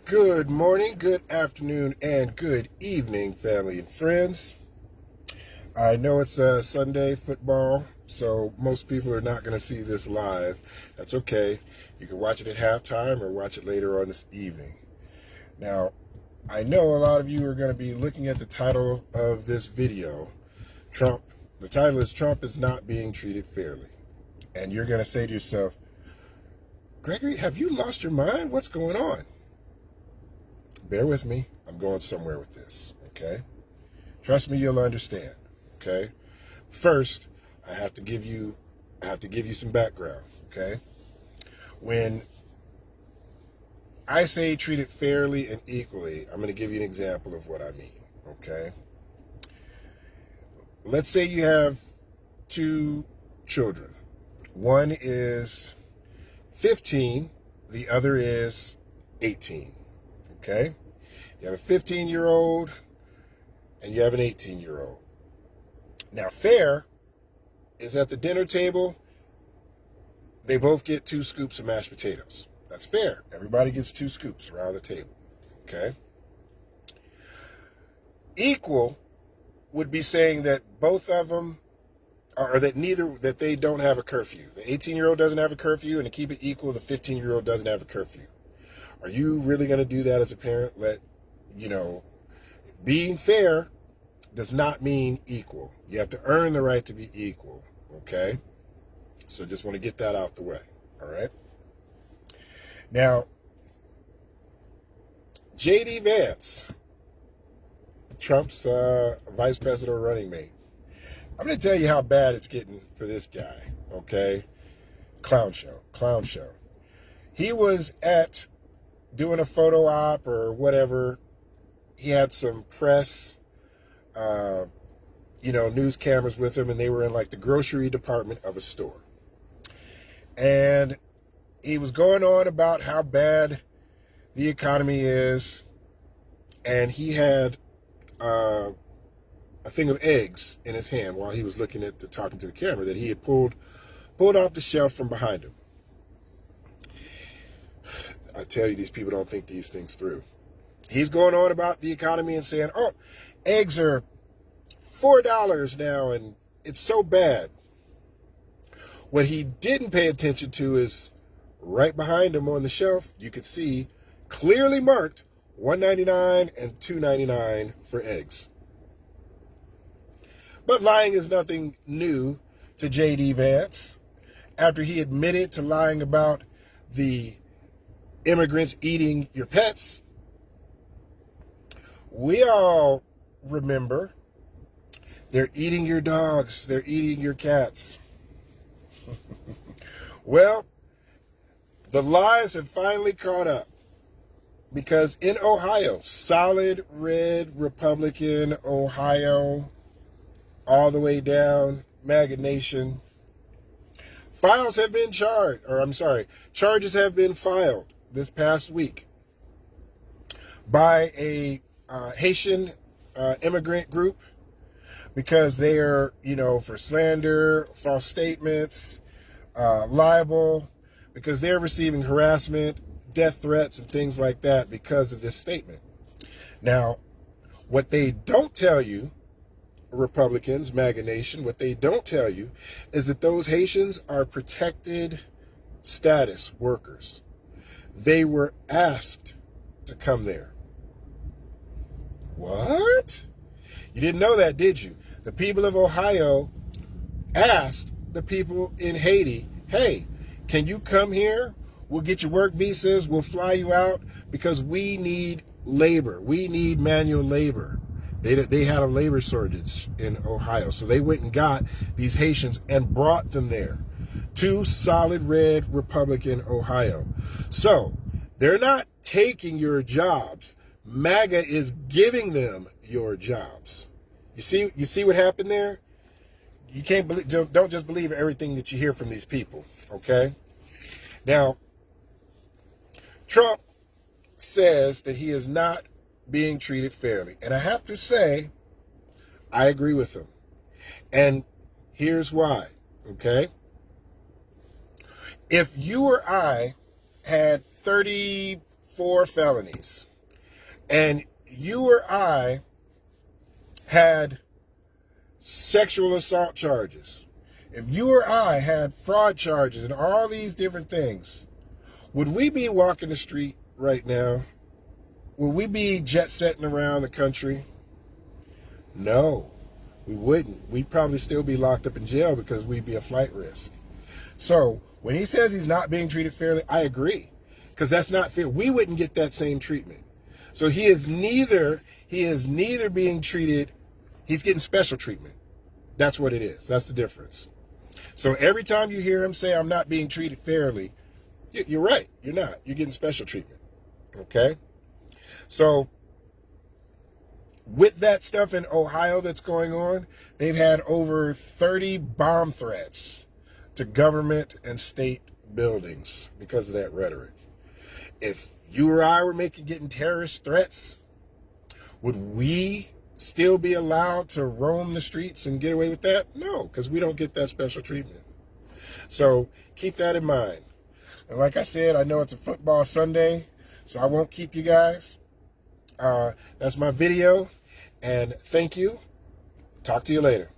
Good morning, good afternoon, and good evening, family and friends. I know it's Sunday football, so most people are not going to see this live. That's okay. You can watch it at halftime or watch it later on this evening. Now, I know a lot of you are going to be looking at the title of this video. The title is Trump is Not Being Treated Fairly. And you're going to say to yourself, Gregory, have you lost your mind? What's going on? Bear with me. I'm going somewhere with this, okay? Trust me, you'll understand, okay? First, I have to give you some background, okay? When I say treat it fairly and equally, I'm going to give you an example of what I mean, okay? Let's say you have two children. One is 15, the other is 18. Okay? You have a 15-year-old and you have an 18-year-old. Now, fair is at the dinner table, they both get 2 scoops of mashed potatoes. That's fair. Everybody gets 2 scoops around the table. Okay? Equal would be saying that both of them, or that they don't have a curfew. The 18-year-old doesn't have a curfew, and to keep it equal, the 15-year-old doesn't have a curfew. Are you really going to do that as a parent? Being fair does not mean equal. You have to earn the right to be equal, okay? So just want to get that out the way, all right? Now, J.D. Vance, Trump's vice president running mate, I'm going to tell you how bad it's getting for this guy, okay? Clown show. He was doing a photo op or whatever. He had some press, news cameras with him, and they were in like the grocery department of a store. And he was going on about how bad the economy is, and he had a thing of eggs in his hand while he was talking to the camera that he had pulled off the shelf from behind him. I tell you, these people don't think these things through. He's going on about the economy and saying, eggs are $4 now and it's so bad. What he didn't pay attention to is right behind him on the shelf, you could see clearly marked $1.99 and $2.99 for eggs. But lying is nothing new to J.D. Vance. After he admitted to lying about the immigrants eating your pets, we all remember they're eating your dogs, they're eating your cats. Well, the lies have finally caught up, because in Ohio, solid red Republican Ohio, all the way down, MAGA Nation, charges have been filed this past week by a Haitian immigrant group, because they are, for slander, false statements, libel, because they're receiving harassment, death threats, and things like that because of this statement. Now, what they don't tell you, Republicans, MAGA Nation, what they don't tell you is that those Haitians are protected status workers. They were asked to come there. What? You didn't know that, did you? The people of Ohio asked the people in Haiti, hey, can you come here? We'll get your work visas. We'll fly you out because we need labor. We need manual labor. They had a labor shortage in Ohio. So they went and got these Haitians and brought them there to solid red Republican Ohio. So they're not taking your jobs. MAGA is giving them your jobs. You see what happened there? You can't believe, don't just believe everything that you hear from these people, okay? Now, Trump says that he is not being treated fairly. And I have to say, I agree with him. And here's why, okay? If you or I had 30 4 felonies, and you or I had sexual assault charges, if you or I had fraud charges and all these different things, would we be walking the street right now? Would we be jet setting around the country? No, we wouldn't. We'd probably still be locked up in jail because we'd be a flight risk. So when he says he's not being treated fairly, I agree, because that's not fair. We wouldn't get that same treatment. So he is neither being treated, he's getting special treatment. That's what it is. That's the difference. So every time you hear him say, I'm not being treated fairly, you're right. You're not. You're getting special treatment. Okay? So with that stuff in Ohio that's going on, they've had over 30 bomb threats to government and state buildings because of that rhetoric. If you or I were getting terrorist threats, would we still be allowed to roam the streets and get away with that? No, because we don't get that special treatment. So keep that in mind. And like I said, I know it's a football Sunday, so I won't keep you guys. That's my video, and thank you. Talk to you later.